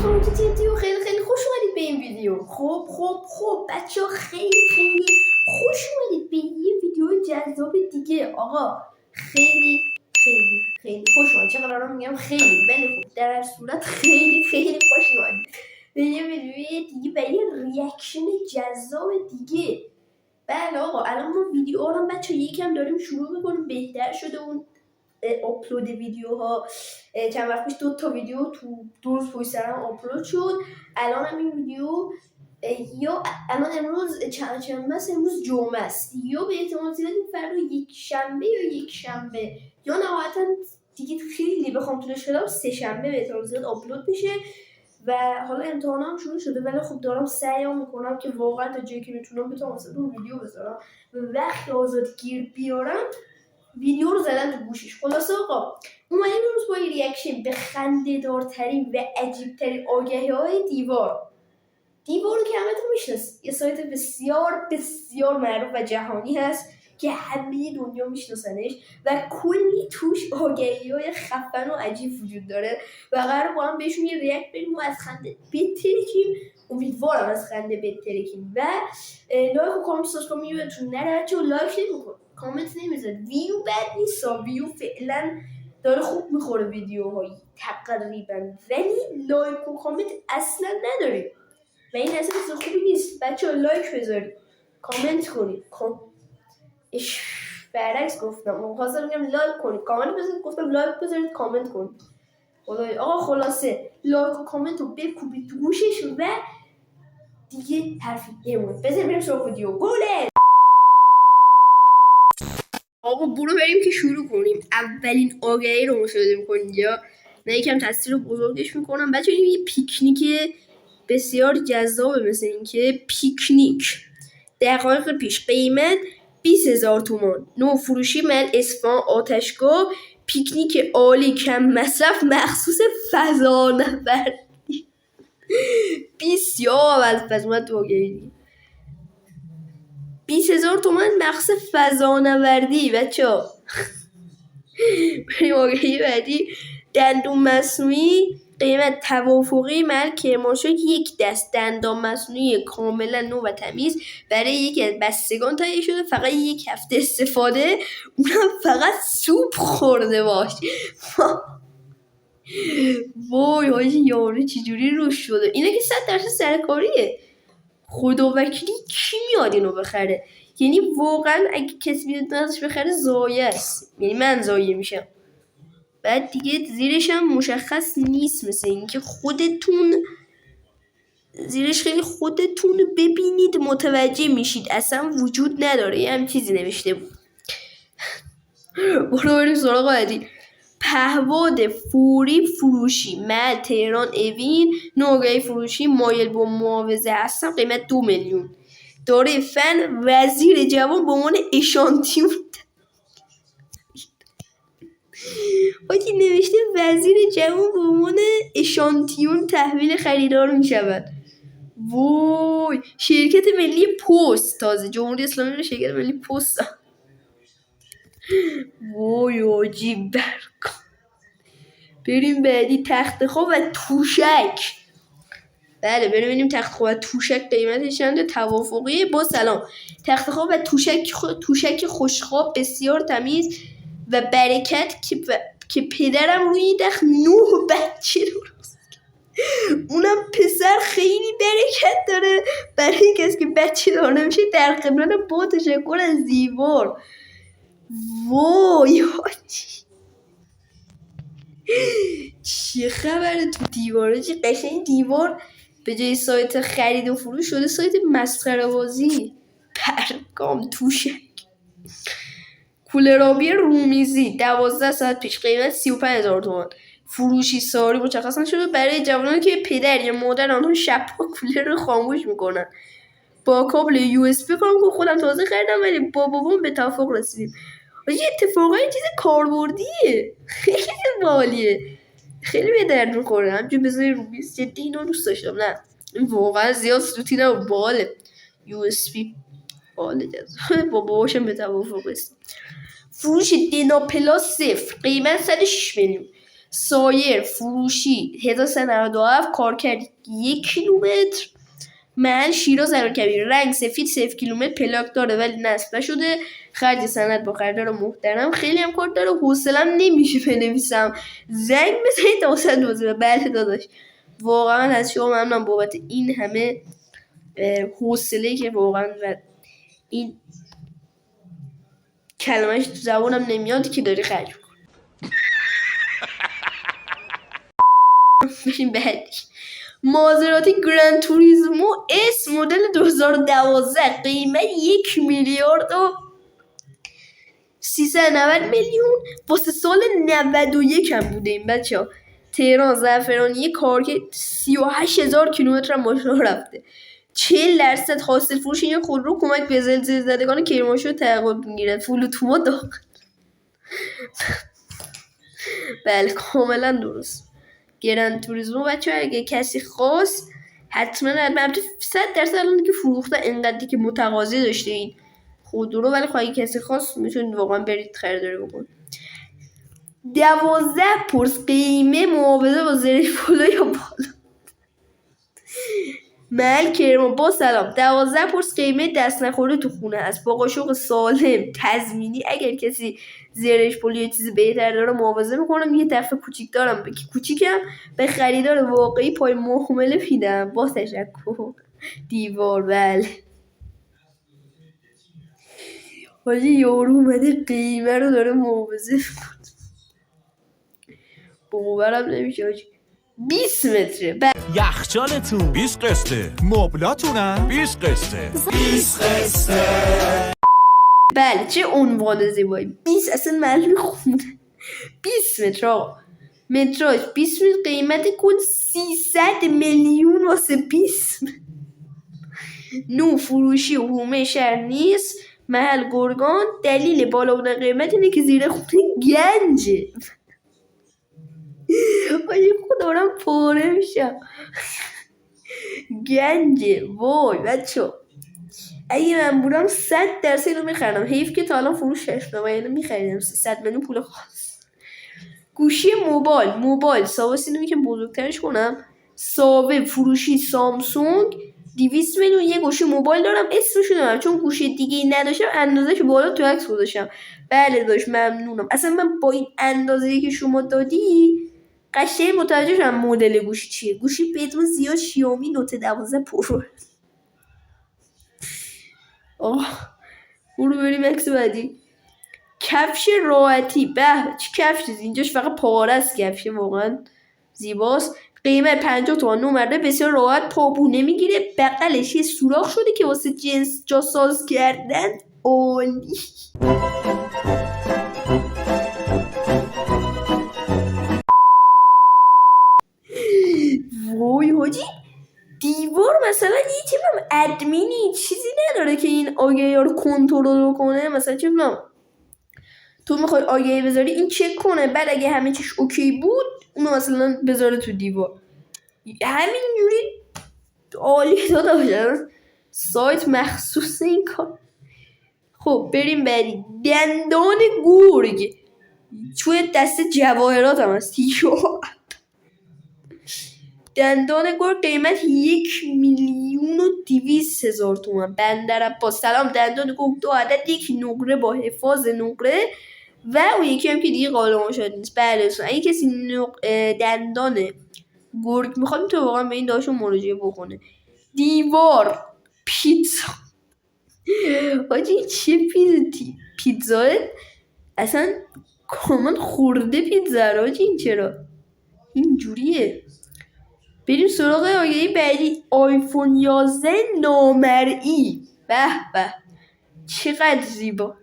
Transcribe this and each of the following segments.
سلام چطوری؟ خیلی خوش اومدید به این ویدیو. خب بچه‌ها خیلی خوش اومدید به یه ویدیو جذاب دیگه. آقا خیلی خوش اومدید. چقدر الان میگم خیلی، ولی خب در هر صورت خیلی خوش اومدید به یه ویدیو دیگه، به یه ریاکشن جذاب دیگه. بله آقا، الان ما ویدیو رو بچه‌ها یکم داریم شروع می‌کنیم. بهتر شده اون آپلود ویدیوها. چند وقت پیش 2 ویدیو تو 2 روز پشت سر هم آپلود شد. الان هم این ویدیو یا الان امروز چند است؟ امروز جمعه است، یا به احتمال زیاد این فردا یک شنبه یا نهایتا دیگه خیلی بخوام طولش بدم 3 شنبه به احتمال زیاد آپلود میشه. و حالا امتحانام شروع شده، ولی خب دارم سعی میکنم که واقعا تا جایی که میتونم بتونم واسهتون ویدیو بذارم و وقت آزاد گیر بیارم ویدیو رو زدن تو گوشش. خلاصه آقا اومدیم امروز با یه ریاکشن به خنده دارترین و عجیبترین آگهی های دیوار رو که همه تو میشناسید. یه سایت بسیار معروف و جهانی هست که همه دنیا میشناسنش و کلی توش آگهی های خفن و عجیب وجود داره و قرار با هم بهشون یه ریاکت بریم و از خنده بترکیم. امیدوارم از خنده بترکیم. و لایک و کامنت سابسکرایب یادتون نره بچه‌ها. لایک نمی‌کنید، کامنت نمیذارید. ویو بد نیست، ویو فعلا داره خوب میخوره ویدیوهایی تقریبا، ولی لایک و کامنت اصلا نداریم و این اصلا چیز خوبی نیست. بچه‌ها لایک بذارید، کامنت کنید. برعکس گفتم، خواستم بگم لایک کنید کامنت بذارید، گفتم لایک بذارید کامنت کنید. آقا خلاصه لایک و کامنت رو بکوبید تو گوشش و دیگه حرفی نمونه. بذارید بریم سراغ ویدیو. گوله آقا برو بریم که شروع کنیم. اولین آگهی رو مشاهده میکنید یا من یکم تصویر رو بزرگش میکنم. بچه یه پیکنیک بسیار جذابه، مثل این که پیکنیک دقایق پیش قیمت 20,000 تومان، نو فروشی محل اصفهان آتشگاه، پیکنیک عالی کم مصرف مخصوص فضانوردی. 20 یا اول پس تو آگهی 20,000 تومان مخصوص فضانوردی. بچه‌ها بریم آگهی بعدی. دندون مصنوعی قیمت توافقی محل کرمانشاه 1 دست دندان مصنوعی کاملا نو و تمیز برای یکی از بستگان تهیه شده، فقط 1 هفته استفاده، اونم فقط سوپ خورده باش. وای حاجی یارو چجوری روش شده؟ اینه که 100% سرکاریه. خدا وکیلی کی میاد اینو بخره؟ یعنی واقعا اگه کسی بیاد ازش بخره ضایع است، یعنی من ضایع میشم. بعد دیگه زیرش هم مشخص نیست، مثل اینکه زیرش خیلی خودتون ببینید متوجه میشید، اصلا وجود نداره. یه هم چیزی نوشته بود. برو بریم سراغ بعدی. پهباد فوری فروشی محل تهران اوین، نوگهی فروشی مایل با معاوضه هستم، قیمت 2 میلیون. داره فن وزیر جوان به عنوان اشانتیون حاجی نوشته وزیر جوان به عنوان اشانتیون تحویل خریدار می شود. وای شرکت ملی پست، تازه جمهوری اسلامی رو شرکت ملی پست. وای عجیب برکن. بریم بعدی. تخت خواب و توشک. بله بریم ببینیم تخت خواب و توشک قیمتش چنده. توافقی با سلام. تخت خواب و توشک خوشخواب بسیار تمیز و برکت که پدرم روی این تخت 9 بچه درست، اونم پسر، خیلی برکت داره برای کسی که بچه دار نمیشه. در قبلان با تشکر از دیوار. وای چه خبره تو دیواره؟ چه قشنگ دیوار به جای سایت خرید و فروش شده سایت مسخره بازی. پرگام توشک. کولرآبی رومیزی 12 ساعت پیش قیمت 35,000 تومان، فروشی ساری مشخص نشده برای جوانانی که پدر یا مادر آنها شب‌ها کولر رو خاموش میکنن. با کابل یو اس بی کام که خودم تازه خریدم ولی با بابام به توافق رسیدیم. یه اتفاقا چیز کاربردیه، خیلی بالیه، خیلی به درد میخوره. همچون بذاری رومیز جدی اینو دوست داشتم. نه واقعا زیاد سلوتی نه، باله یو اس بی باله جذاب. با باباشم به توافق رسیدیم. فروش دینا پلاس 0 قیمت 106 میلیون، سایر فروشی 1397 کارکرد 1 کیلومتر. محل شیراز امیرکبیر. رنگ سفید 0 کیلومتر. پلاک داره ولی نصب نشده. خرج سند با خریدار محترم. خیلی هم کار داره. حوصله‌ام نمیشه بنویسم. زنگ بزنید تا واسه دوزه. بله داداش واقعا از شما ممنونم بابت این همه حوصله‌ای که واقعا این کلمه‌اش تو زبانم نمیاد که داری خرج می‌کنی. بشین بعدی. مازراتی گرند توریسمو اس مدل 2012 قیمت 1,390,000,000 واسه سال 91 هم بوده این بچه‌ها. تهران زعفرانی کارکرد 38,000 کیلومتر هم ماشین رفته. 40% حاصل فروش این خودرو کمک به زلزله زدگان کرمانشاه تحقق می‌گیرد. فولوتوما داخل. بله کاملا درست. گرند توریسمو بچه ها اگه کسی خواست حتما 100% الان که فروخته انقدری که متقاضی داشته این خودرو، ولی خواهی کسی خواست میتونید واقعا برید خریداری بکنید. 12 پرس قیمه معاوضه با زیر پلو یا بالا. محل کرمان با سلام. 12 پرس قیمه دست نخورده تو خونه است با قاشق سالم تضمینی. اگر کسی زیرش پول یه چیز بهتر داره معاوضه میکنم. یه دفعه کوچیک دارم کوچیکم به خریدار واقعی پای محمله میدم. با تشکر. دیوار. بله حاجی یارو اومده قیمه رو داره معاوضه میکنه. باورم نمیشه حاجی. 20 متره. یخچالتون 20 قسطه. مبلاتونم 20 قسطه. 20 قسطه. بله چه عنوان زیبایی. 20 اصلا معلوم خونده. 20 متر آقا. متراژ 20 متر. قیمت کل 300 میلیون واسه 20 متر. نو فروشی حومه شهر نیست. محل گرگان. دلیل بالا بودن قیمت اینه که زیر خونه گنجه. آجی خودم پاره میشم. گنجه. وای بچه اگه من بودم 100% رو میخریدم. حیف که تا الان فروش نشده و یعنی میخریدم 300 میلیون پول خاص. گوشی موبایل ساواس اینو میگم بزرگترش کنم. ساوه فروشی سامسونگ 200 میلیون. یه گوشی موبایل دارم اسمشو نمیدونم چون گوشی دیگه ای نداشتم اندازه‌شو بالا تو عکس گذاشتم. بله داشت ممنونم. اصلا من با این اندازه‌ای که شما دادی قشنگ متوجه شدم مدل گوشی چیه. گوشی بدون زیاد شیائومی نوت 12 پرو. برو بریم عکس بعدی. کفش راحتی. به چه کفشی اینجاش فقط پاره است. کفش واقعا زیباست. قیمت 50 تومن. نمره بسیار راحت پابونه میگیره. بغلش یه سوراخ شده که واسه جنس جاساز کردن. عالی. وای حاجی دیوار مثلا یه چیزم ادمینی چیزی نداره که این آگهی ها رو کنترل کنه. مثلا چه بلام تو میخوای آگهی بذاری این چک کنه بعد اگه همه چیش اوکی بود اونو مثلا بذاره تو دیوار. همینجوری عالی داده باشن. سایت مخصوص این کار. خب بریم بعدی. دندان گرگ توی دست جواهرات هم هست. دندان گرگ قیمت 1,200,000 تومان. بندر عباس سلام. دندان گرگ 2 عدد 1 نقره با حفاظ نقره و اون یکی هم که دیگه قالب شده نیست. بله اگه کسی دندان گرگ میخواد تو واقعا به این داشون مراجعه بکنه. دیوار پیتزا. حاجی چه پیتزا اصلا کامل خورده پیتزا رو. حاجی این چرا اینجوریه. بریم سراغ آگهی بعدی. آیفون 11 نامرئی. به به چقدر زیبا.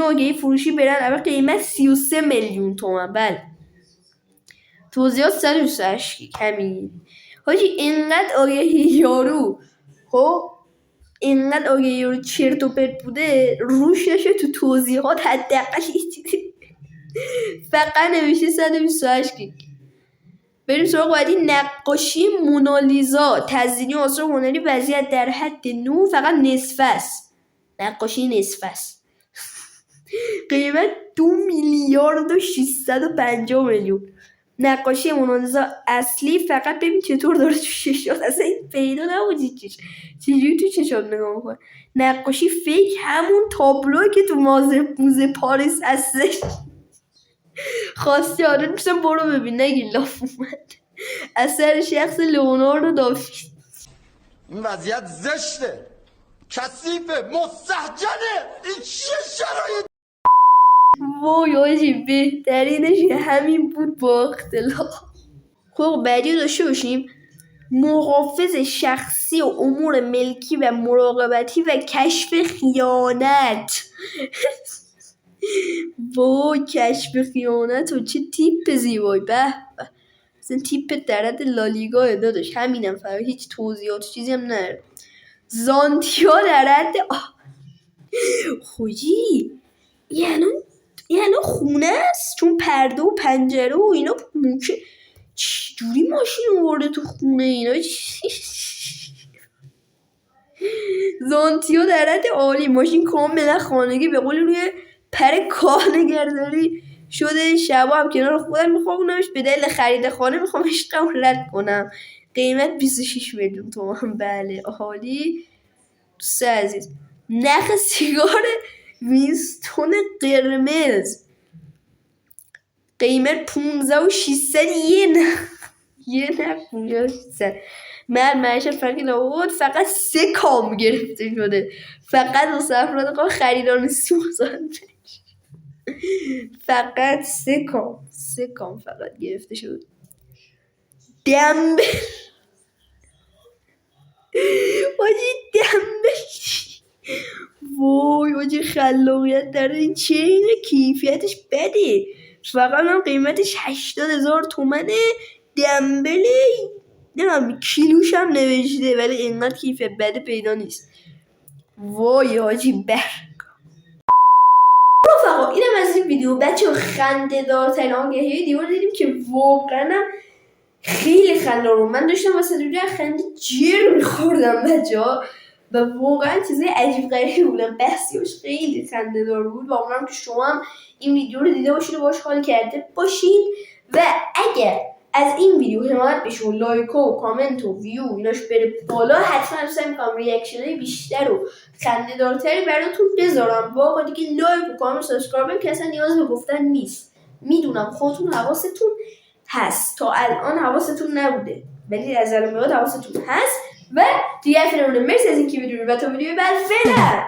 آگهی فروشی برن اول قیمت 33 میلیون تومان. بله توضیحات 128 همین. حاجی اینقدر آگهی یارو اینقدر آگهی یارو چرت و پرت بوده روش نشه تو توضیحات حداقل فقط نوشته 128 گیگ. بریم سراغ بعدی. نقاشی مونالیزا تزیینی و آثار هنری وضعیت در حد نو فقط نصف است. نقاشی نصف است. قیمت 2,650,000,000. نقاشی مونالیزا اصلی فقط ببین چطور داره تو چشات، اصلا این پیدا نبود چجوری تو چشات نگاه میکنه. نقاشی فیک همون تابلوی که تو موزه پاریس هستش. خواستی آره میشتم برو ببین نگی لاف اومد. اثر شخص لئوناردو داوینچی. این وضعیت زشته، کثیفه، مستهجنه. این چه شرایط؟ وای آجی بهترینش همین بود با اختلاف. خب بعدی رو داشته باشیم. محافظ شخصی و امور ملکی و مراقبتی و کشف خیانت. وای کشف خیانت و چه تیپ زیبایی. به به اصلا تیپ درد لالیگا داداش. همینم فقط هیچ توضیحات چیزی هم نره. زانتیا درد خوجی یعنی خونه است چون پرده و پنجره و اینا موکه. چجوری ماشین آورده تو خونه اینا؟ زانتیا درد عالی. ماشین کاملا خانگی به قول روی پر کارنگردانی شده. شبا هم کنار خودم میخوابونمش. به دلیل خرید خانه میخوام عشقم رد کنم. قیمت 26,000,000 تومان. بله عالی. دوست عزیز نخ سیگار وینستون قرمز. قیمت 15,600 یه نخ 15,600. من معیشت فرقی نبود. فقط 3 کام گرفته شده. فقط واسه افراد قابل خریدار سوزانده. فقط 3 کام فقط گرفته شده. دمبل وای آجی خلاقیت داره. این چه اینه؟ کیفیتش بده. فقط هم قیمتش 80,000 تومنه. دمبله نمیم کیلوش هم نوشته ولی اینقدر کیفیت بده پیدا نیست. وای آجی رفقا اینم از این ویدیو. بچه خنده دارترین آگهی دیوار دیدیم که واقعا خیلی خنده رو من داشتم واسه دوری خنده جر میخوردم بچه ها و واقعا چیزای عجیب غریبی بودن. بحثیاش خیلی خنده دار بود و امیدوارم که شما هم این ویدیو رو دیده باشید و باش حال کرده باشید و اگر از این ویدیو حمایت بشون لایک و کامنت و ویو ایناش بره بالا حتما سعی می‌کنم ریاکشنای بیشتر و خنده دارتری براتون بذارم. واقعا دیگه لایک و کامنت و سابسکرایب که اصلا نیاز به گفتن نیست. میدونم خودتون حواستون هست. تا الان حواستون نبوده ولی از الان به بعد حواستون هست و دیگه مرسی از اینکه ویدیو رو تا ویدیو بعد فعلا